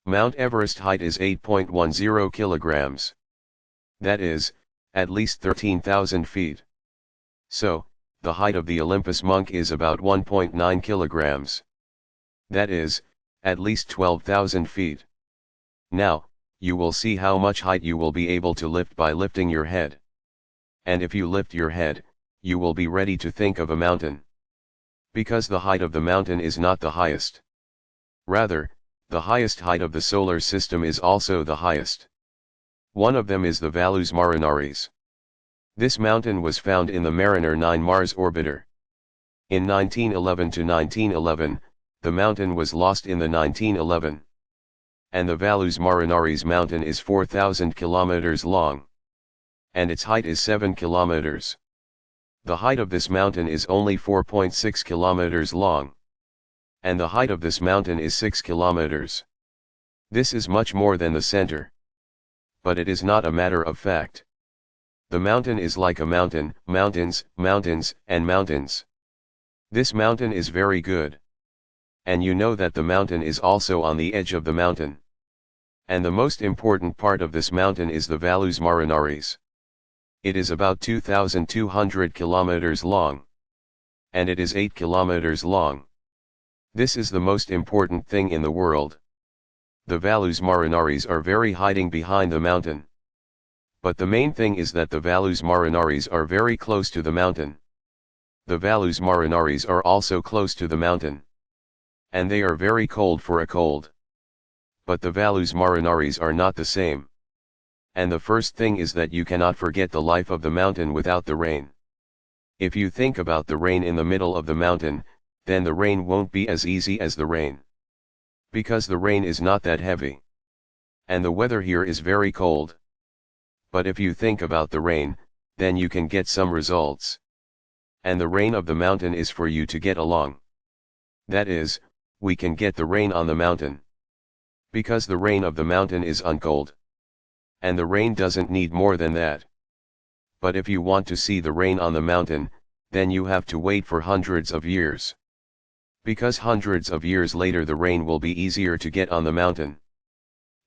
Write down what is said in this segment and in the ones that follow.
Mount Everest height is 8.10 kilograms. That is, at least 13,000 feet. So, the height of the Olympus monk is about 1.9 kilograms. That is, at least 12,000 feet. Now, you will see how much height you will be able to lift by lifting your head. And if you lift your head, you will be ready to think of a mountain. Because the height of the mountain is not the highest. Rather, the highest height of the solar system is also the highest. One of them is the Valles Marineris. This mountain was found in the Mariner 9 Mars orbiter. In 1911 to 1911, the mountain was lost in the 1911. And the Valles Marineris mountain is 4,000 kilometers long. And its height is 7 kilometers. The height of this mountain is only 4.6 kilometers long. And the height of this mountain is 6 kilometers. This is much more than the center. But it is not a matter of fact. The mountain is like a mountain, mountains, mountains, and mountains. This mountain is very good. And you know that the mountain is also on the edge of the mountain. And the most important part of this mountain is the Valles Marineris. It is about 2,200 kilometers long. And it is 8 kilometers long. This is the most important thing in the world. The Valles Marineris are very hiding behind the mountain. But the main thing is that the Valles Marineris are very close to the mountain. The Valles Marineris are also close to the mountain. And they are very cold for a cold. But the Valles Marineris are not the same. And the first thing is that you cannot forget the life of the mountain without the rain. If you think about the rain in the middle of the mountain, then the rain won't be as easy as the rain. Because the rain is not that heavy. And the weather here is very cold. But if you think about the rain, then you can get some results. And the rain of the mountain is for you to get along. That is, we can get the rain on the mountain. Because the rain of the mountain is uncold. And the rain doesn't need more than that. But if you want to see the rain on the mountain, then you have to wait for hundreds of years. Because hundreds of years later the rain will be easier to get on the mountain.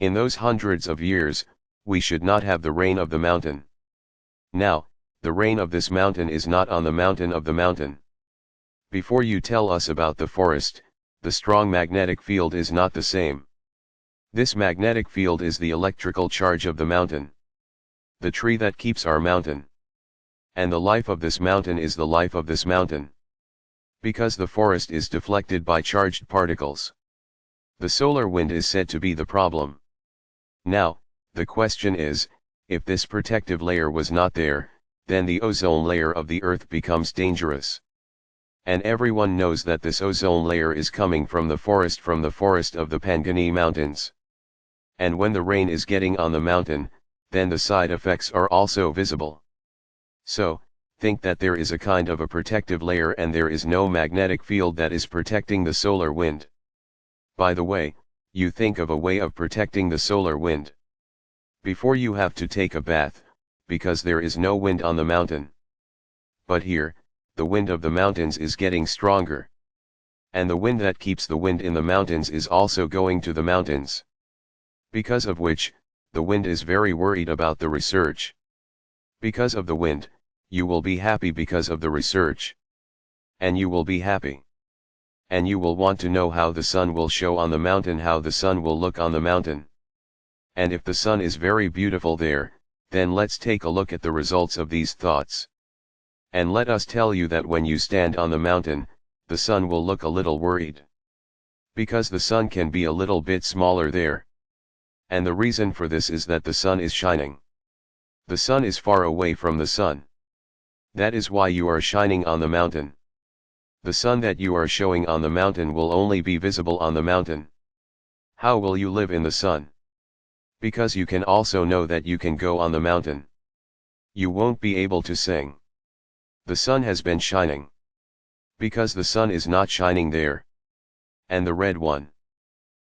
In those hundreds of years, we should not have the rain of the mountain. Now, the rain of this mountain is not on the mountain of the mountain. Before you tell us about the forest, the strong magnetic field is not the same. This magnetic field is the electrical charge of the mountain. The tree that keeps our mountain. And the life of this mountain is the life of this mountain. Because the forest is deflected by charged particles. The solar wind is said to be the problem. Now, the question is, if this protective layer was not there, then the ozone layer of the Earth becomes dangerous. And everyone knows that this ozone layer is coming from the forest of the Pangani Mountains. And when the rain is getting on the mountain, then the side effects are also visible. So, think that there is a kind of a protective layer and there is no magnetic field that is protecting the solar wind. By the way, you think of a way of protecting the solar wind. Before you have to take a bath, because there is no wind on the mountain. But here, the wind of the mountains is getting stronger. And the wind that keeps the wind in the mountains is also going to the mountains. Because of which, the wind is very worried about the research. Because of the wind, you will be happy because of the research. And you will be happy. And you will want to know how the sun will show on the mountain, how the sun will look on the mountain. And if the sun is very beautiful there, then let's take a look at the results of these thoughts. And let us tell you that when you stand on the mountain, the sun will look a little worried. Because the sun can be a little bit smaller there. And the reason for this is that the sun is shining. The sun is far away from the sun. That is why you are shining on the mountain. The sun that you are showing on the mountain will only be visible on the mountain. How will you live in the sun? Because you can also know that you can go on the mountain. You won't be able to sing. The sun has been shining. Because the sun is not shining there. And the red one.